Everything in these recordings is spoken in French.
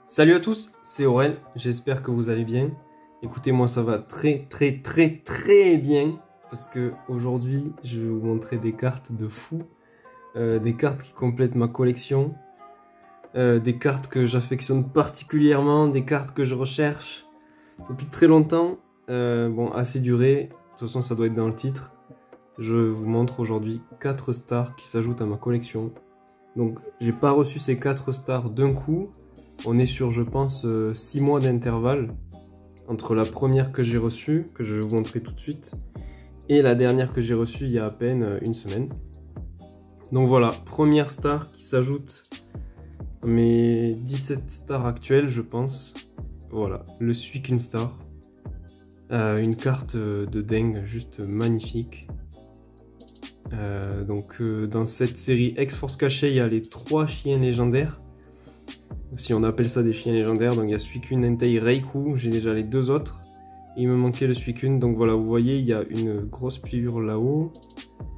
Salut à tous, c'est Aurel, j'espère que vous allez bien. Écoutez, moi ça va très bien parce que aujourd'hui je vais vous montrer des cartes de fou, des cartes qui complètent ma collection, des cartes que j'affectionne particulièrement, des cartes que je recherche depuis très longtemps. Bon, assez duré, de toute façon ça doit être dans le titre. Je vous montre aujourd'hui 4 stars qui s'ajoutent à ma collection. Donc j'ai pas reçu ces 4 stars d'un coup. On est sur, je pense, 6 mois d'intervalle entre la première que j'ai reçue, que je vais vous montrer tout de suite, et la dernière que j'ai reçue il y a à peine une semaine. Donc voilà, première star qui s'ajoute à mes 17 stars actuelles, je pense. Voilà, le suis qu'une star. Une carte de dingue, juste magnifique. Dans cette série X-Force cachée, il y a les 3 chiens légendaires. Si on appelle ça des chiens légendaires, donc il y a Suicune, Entei, Reiku, j'ai déjà les 2 autres. Et il me manquait le Suicune, donc voilà, vous voyez, il y a une grosse pliure là-haut,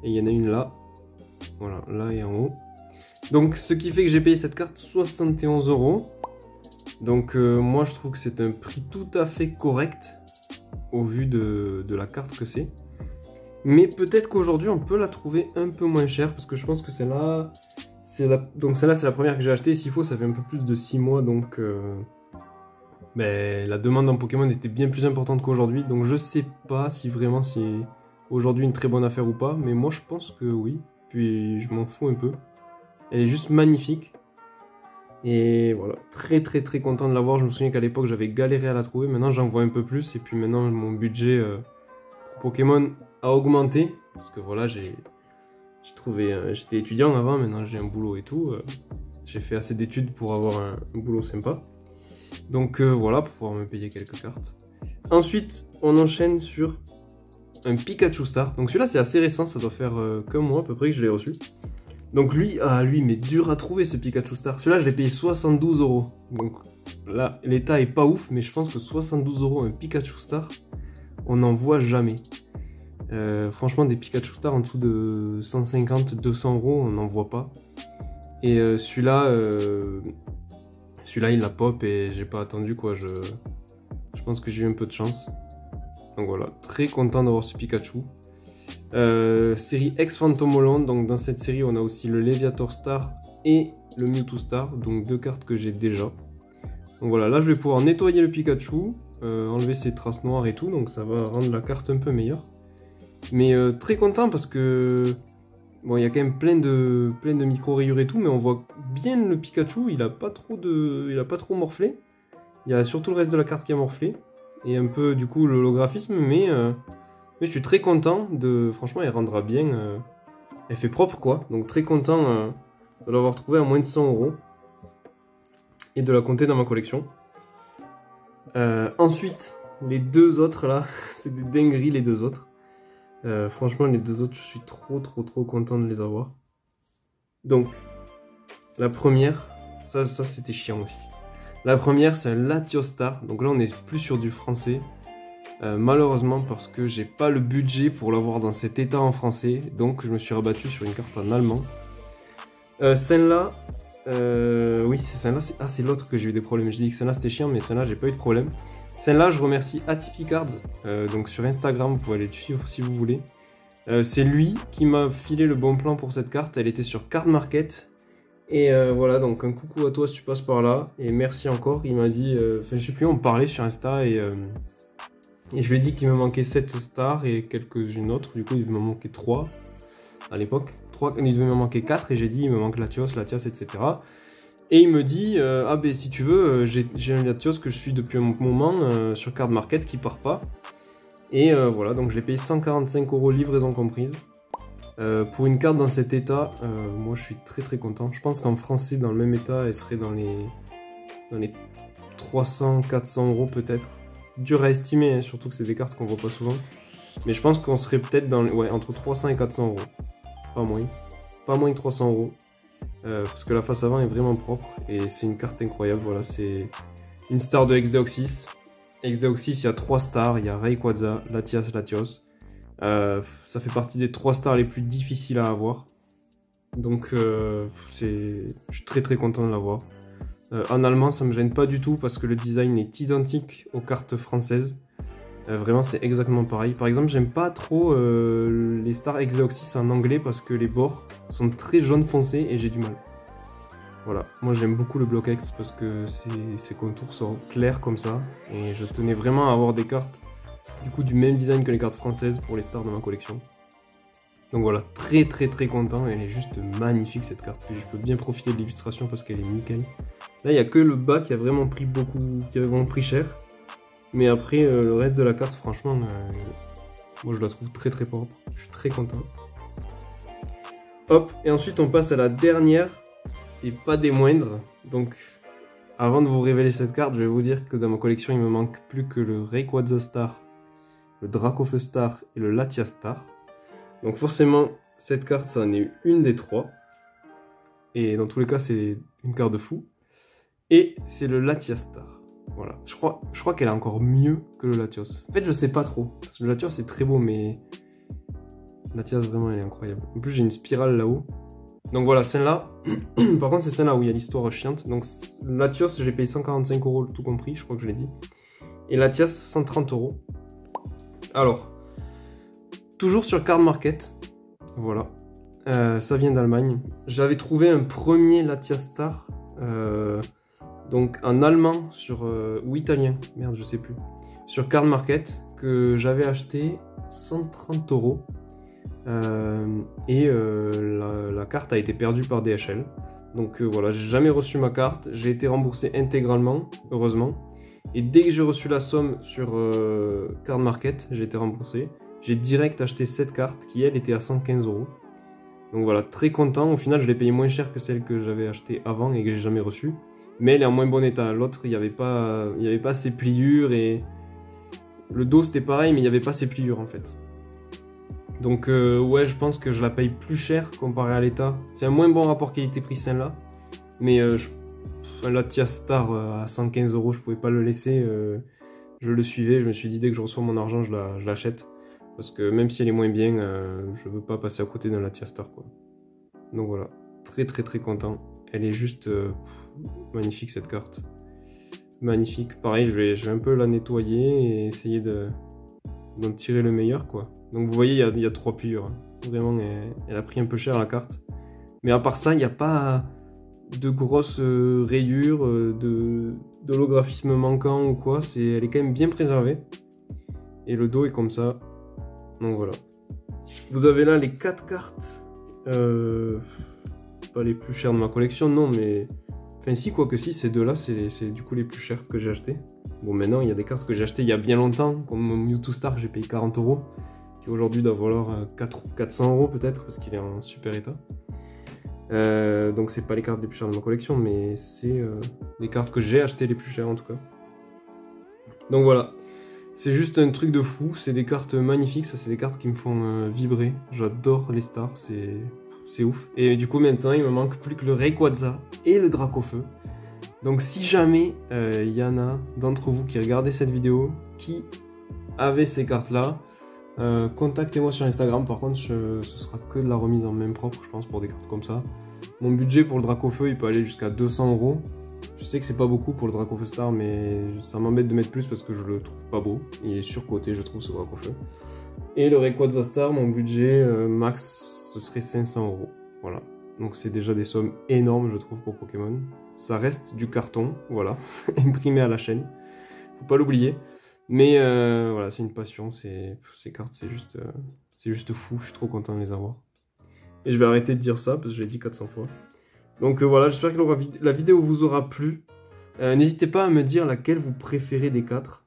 et il y en a une là. Voilà, là et en haut. Donc ce qui fait que j'ai payé cette carte 71 €. Donc moi je trouve que c'est un prix tout à fait correct, au vu de la carte que c'est. Mais peut-être qu'aujourd'hui on peut la trouver un peu moins chère, parce que je pense que celle-là... Donc celle-là c'est la première que j'ai achetée, s'il faut ça fait un peu plus de 6 mois, donc la demande en Pokémon était bien plus importante qu'aujourd'hui, donc je sais pas si vraiment c'est aujourd'hui une très bonne affaire ou pas, mais moi je pense que oui, puis je m'en fous un peu. Elle est juste magnifique, et voilà, très content de l'avoir. Je me souviens qu'à l'époque j'avais galéré à la trouver, maintenant j'en vois un peu plus, et puis maintenant mon budget pour Pokémon a augmenté, parce que voilà, j'étais étudiant avant, maintenant j'ai un boulot et tout. J'ai fait assez d'études pour avoir un boulot sympa. Donc voilà, pour pouvoir me payer quelques cartes. Ensuite, on enchaîne sur un Pikachu Star. Donc celui-là, c'est assez récent, ça doit faire comme moi à peu près que je l'ai reçu. Donc lui, mais dur à trouver ce Pikachu Star. Celui-là, je l'ai payé 72 €. Donc là, l'état est pas ouf, mais je pense que 72 € un Pikachu Star, on n'en voit jamais. Franchement, des Pikachu Star en dessous de 150-200 €, on n'en voit pas. Et celui-là, il la pop et j'ai pas attendu quoi. Je pense que j'ai eu un peu de chance. Donc voilà, très content d'avoir ce Pikachu. Série X-Phantom Holland. Donc dans cette série, on a aussi le Léviator Star et le Mewtwo Star. Donc 2 cartes que j'ai déjà. Donc voilà, là je vais pouvoir nettoyer le Pikachu, enlever ses traces noires et tout. Donc ça va rendre la carte un peu meilleure. Mais très content parce que bon, il y a quand même plein de micro-rayures et tout, mais on voit bien le Pikachu, il a pas trop morflé. Il y a surtout le reste de la carte qui a morflé, et un peu du coup l'holographisme, mais je suis très content de... Franchement, elle rendra bien, elle fait propre quoi, donc très content de l'avoir trouvé à moins de 100 € et de la compter dans ma collection. Ensuite, les 2 autres là, c'est des dingueries les 2 autres. Franchement, les 2 autres, je suis trop content de les avoir. Donc, la première, ça c'était chiant aussi. La première, c'est un Latios Star. Donc là, on est plus sur du français. Malheureusement, parce que j'ai pas le budget pour l'avoir dans cet état en français. Donc, je me suis rabattu sur une carte en allemand. Celle-là, oui, c'est celle-là. C'est l'autre que j'ai eu des problèmes. J'ai dit que celle-là c'était chiant, mais celle-là, j'ai pas eu de problème. Celle-là, je remercie Atypicards, donc sur Instagram, vous pouvez aller le suivre si vous voulez. C'est lui qui m'a filé le bon plan pour cette carte, elle était sur Card Market. Et voilà, donc un coucou à toi si tu passes par là, et merci encore. Il m'a dit, enfin je sais plus, on parlait sur Insta, et je lui ai dit qu'il me manquait 7 stars et quelques-unes autres. Du coup, il me manquait 3 à l'époque. Il devait me manquer 4, et j'ai dit, il me manque Latios, etc. Et il me dit, ah ben si tu veux, j'ai un Latios que je suis depuis un moment sur Card Market qui part pas. Et voilà, donc je l'ai payé 145 € livraison comprise. Pour une carte dans cet état, moi je suis très content. Je pense qu'en français, dans le même état, elle serait dans les 300-400 € peut-être. Dur à estimer, hein, surtout que c'est des cartes qu'on voit pas souvent. Mais je pense qu'on serait peut-être dans entre 300 et 400 €. Pas moins. Pas moins que 300 €. Parce que la face avant est vraiment propre et c'est une carte incroyable. Voilà, c'est une star de Xdeoxys. Xdeoxys, il y a 3 stars, il y a Rayquaza, Latias, Latios. Ça fait partie des 3 stars les plus difficiles à avoir. Donc je suis très content de l'avoir. En allemand, ça me gêne pas du tout parce que le design est identique aux cartes françaises. Vraiment, c'est exactement pareil. Par exemple, j'aime pas trop les Star Exeoxys en anglais parce que les bords sont très jaune foncé et j'ai du mal. Voilà, moi j'aime beaucoup le Block-X parce que ses contours sont clairs comme ça. Et je tenais vraiment à avoir des cartes du coup du même design que les cartes françaises pour les stars de ma collection. Donc voilà, très content, elle est juste magnifique cette carte. Je peux bien profiter de l'illustration parce qu'elle est nickel. Là il n'y a que le bas qui a vraiment pris qui a vraiment pris cher. Mais après le reste de la carte franchement, moi je la trouve très propre. Je suis très content. Hop, et ensuite on passe à la dernière, et pas des moindres. Donc avant de vous révéler cette carte, je vais vous dire que dans ma collection il me manque plus que le Rayquaza Star, le Dracofeu Star et le Latias Star. Donc forcément, cette carte, ça en est une des trois. Et dans tous les cas, c'est une carte de fou. Et c'est le Latias Star. Voilà. Je crois qu'elle est encore mieux que le Latios. En fait, je sais pas trop. Parce que le Latios, c'est très beau, mais... Latias, vraiment, elle est incroyable. En plus, j'ai une spirale là-haut. Donc voilà, celle-là... Par contre, c'est celle-là où il y a l'histoire chiante. Donc, Latios, j'ai payé 145 € tout compris, je crois que je l'ai dit. Et Latias, 130 €. Alors... Toujours sur Card Market, voilà, ça vient d'Allemagne. J'avais trouvé un premier Latias Star, donc en allemand ou italien, merde je sais plus, sur Card Market que j'avais acheté 130 €. Et la carte a été perdue par DHL. Donc voilà, j'ai jamais reçu ma carte, j'ai été remboursé intégralement, heureusement. Et dès que j'ai reçu la somme sur Card Market, j'ai été remboursé. J'ai direct acheté cette carte qui elle était à 115 €. Donc voilà, très content. Au final, je l'ai payé moins cher que celle que j'avais achetée avant et que j'ai jamais reçue. Mais elle est en moins bon état. L'autre, il n'y avait pas ses pliures et le dos c'était pareil, mais il n'y avait pas ses pliures en fait. Donc ouais, je pense que je la paye plus cher comparé à l'état. C'est un moins bon rapport qualité-prix celle-là. Mais un Latias Star à 115 €, je pouvais pas le laisser. Je le suivais. Je me suis dit dès que je reçois mon argent, je l'achète. Parce que même si elle est moins bien, je veux pas passer à côté d'un Latias Star quoi. Donc voilà, très content. Elle est juste magnifique cette carte. Magnifique. Pareil, je vais un peu la nettoyer et essayer d'en tirer le meilleur quoi. Donc vous voyez, il y a 3 pliures. Vraiment, elle a pris un peu cher la carte. Mais à part ça, il n'y a pas de grosses rayures, d'holographisme manquant ou quoi. Elle est quand même bien préservée. Et le dos est comme ça. Donc voilà. Vous avez là les 4 cartes. Pas les plus chères de ma collection, non, mais... Enfin si, quoique si, ces deux-là, c'est du coup les plus chers que j'ai achetés. Bon, maintenant, il y a des cartes que j'ai achetées il y a bien longtemps, comme Mewtwo Star, j'ai payé 40 €, qui aujourd'hui doit valoir 400 € peut-être, parce qu'il est en super état. Donc c'est pas les cartes les plus chères de ma collection, mais c'est les cartes que j'ai achetées les plus chères en tout cas. Donc voilà. C'est juste un truc de fou, c'est des cartes magnifiques, ça c'est des cartes qui me font vibrer. J'adore les stars, c'est ouf. Et du coup maintenant il me manque plus que le Rayquaza et le Dracofeu. Donc si jamais il y en a d'entre vous qui regardaient cette vidéo, qui avaient ces cartes là, contactez-moi sur Instagram. Par contre ce sera que de la remise en main propre je pense pour des cartes comme ça. Mon budget pour le Dracofeu il peut aller jusqu'à 200 €. Je sais que c'est pas beaucoup pour le Dracofeu Star, mais ça m'embête de mettre plus parce que je le trouve pas beau. Il est surcoté, je trouve, ce Dracofeu. Et le Rayquaza Star, mon budget max, ce serait 500 €. Voilà. Donc c'est déjà des sommes énormes, je trouve, pour Pokémon. Ça reste du carton, voilà, imprimé à la chaîne. Faut pas l'oublier. Mais voilà, c'est une passion. Ces cartes, c'est juste fou. Je suis trop content de les avoir. Et je vais arrêter de dire ça parce que je l'ai dit 400 fois. Donc voilà, j'espère que la vidéo vous aura plu. N'hésitez pas à me dire laquelle vous préférez des 4.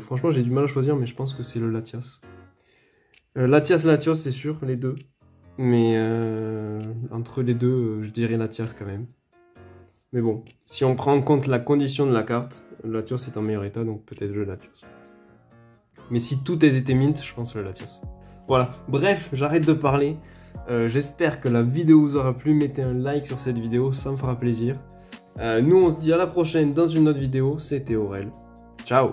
Franchement, j'ai du mal à choisir, mais je pense que c'est le Latias. Latias, c'est sûr, les deux. Mais entre les deux, je dirais Latias quand même. Mais bon, si on prend en compte la condition de la carte, le Latias est en meilleur état, donc peut-être le Latias. Mais si tout était mint, je pense le Latias. Voilà, bref, j'arrête de parler. J'espère que la vidéo vous aura plu. Mettez un like sur cette vidéo, ça me fera plaisir. Nous on se dit à la prochaine dans une autre vidéo. C'était Aurel. Ciao.